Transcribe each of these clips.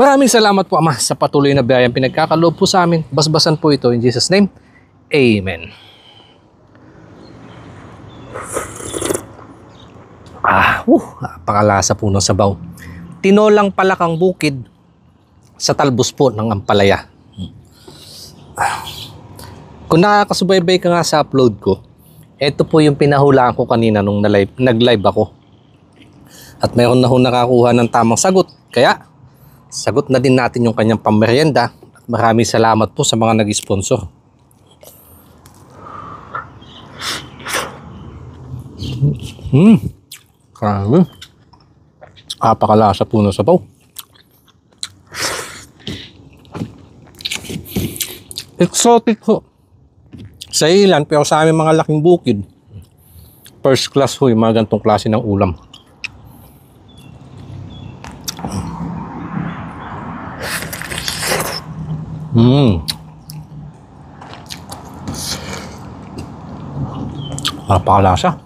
Maraming salamat po, Ama, sa patuloy na biyayang pinagkakaloob po sa amin. Basbasan po ito in Jesus' name. Amen. Napakalasa po ng sabaw. Tinolang palakang bukid sa talbos po ng ampalaya. Kung nakakasubaybay ka nga sa upload ko, ito po yung pinahulaan ko kanina nung nag-live ako. At mayroon na ho nakakuha ng tamang sagot. Kaya, sagot na din natin yung kanyang pamerienda. At maraming salamat po sa mga nag-sponsor. Grabe. Napakalasa po ng sabaw. Exotic ho sa ilan, pero sa amin mga laking bukid, first class ho yung mga ganitong klase ng ulam. Napakalasa.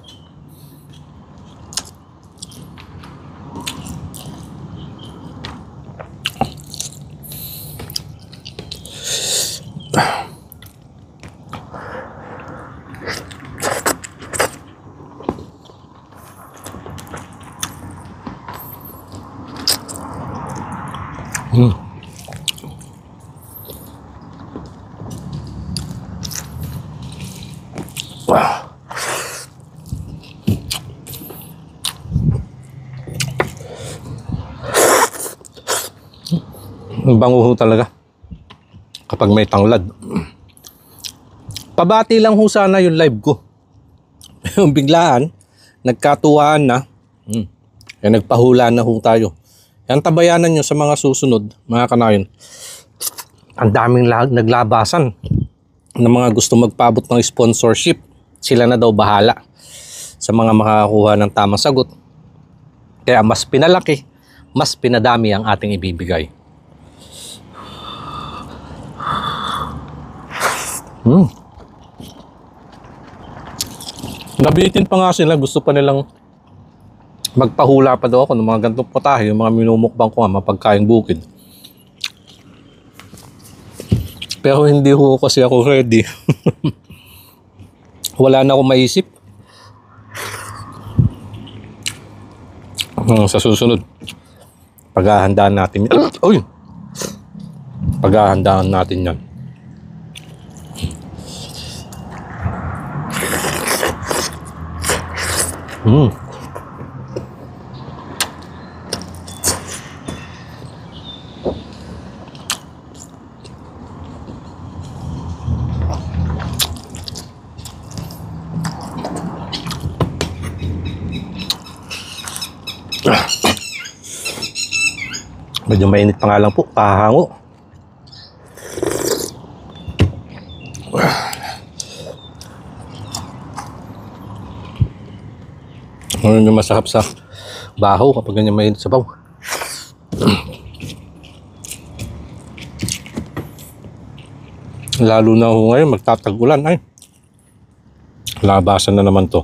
Ang bango ho talaga kapag may tanglad. Pabati lang ho sana yung live ko. Yung biglaan, nagkatuwaan na, nagpahula na ho tayo. Yan, tabayanan nyo sa mga susunod, mga kanayon. Ang daming naglabasan ng mga gusto magpaabot ng sponsorship. Sila na daw bahala sa mga makakakuha ng tamang sagot. Kaya mas pinalaki, mas pinadami ang ating ibibigay. Nabitin pa nga sila, gusto pa nilang magpahula pa daw ako ng mga gantong putahe, yung mga minumukbang ko nga, mapagkain bukid. Pero hindi ho kasi ako ready. Wala na akong maisip. Sa susunod, paghahandaan natin yan. Paghahandaan natin yan. Medyo mainit pa nga lang po, kahango. Ano yung masarap sa baho kapag ganyan mainit sa baw. Lalo na ho ngayon, magtatag-ulan ay. Labasan na naman to.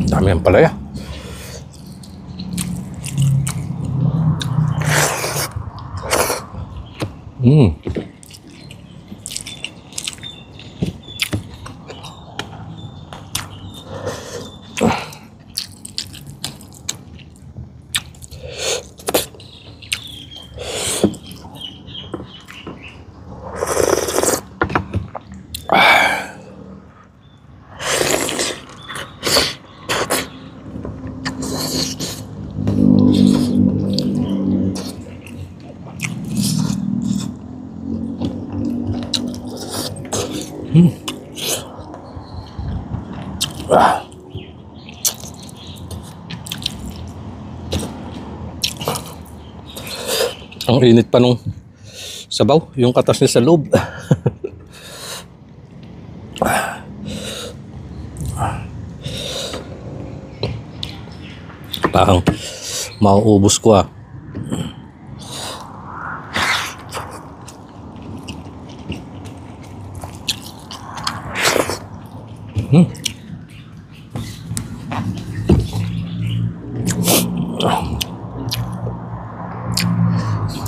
Dami ang palaya. Ang init pa nung sabaw, yung katas niya sa loob. Parang mauubos ko ah.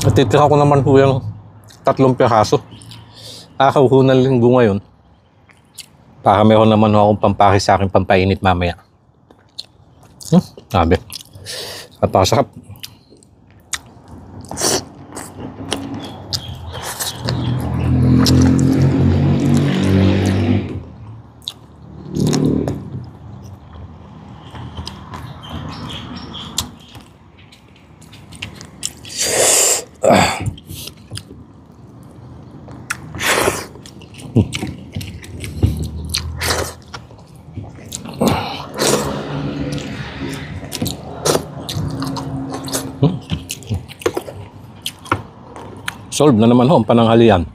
Natitira ko naman po yung 3 piraso. Kakauhunan linggo ngayon. Para meron naman akong pampaki sa akin pampainit mamaya. Sabi. Napakasarap. Solve na naman ho ang pananghalian.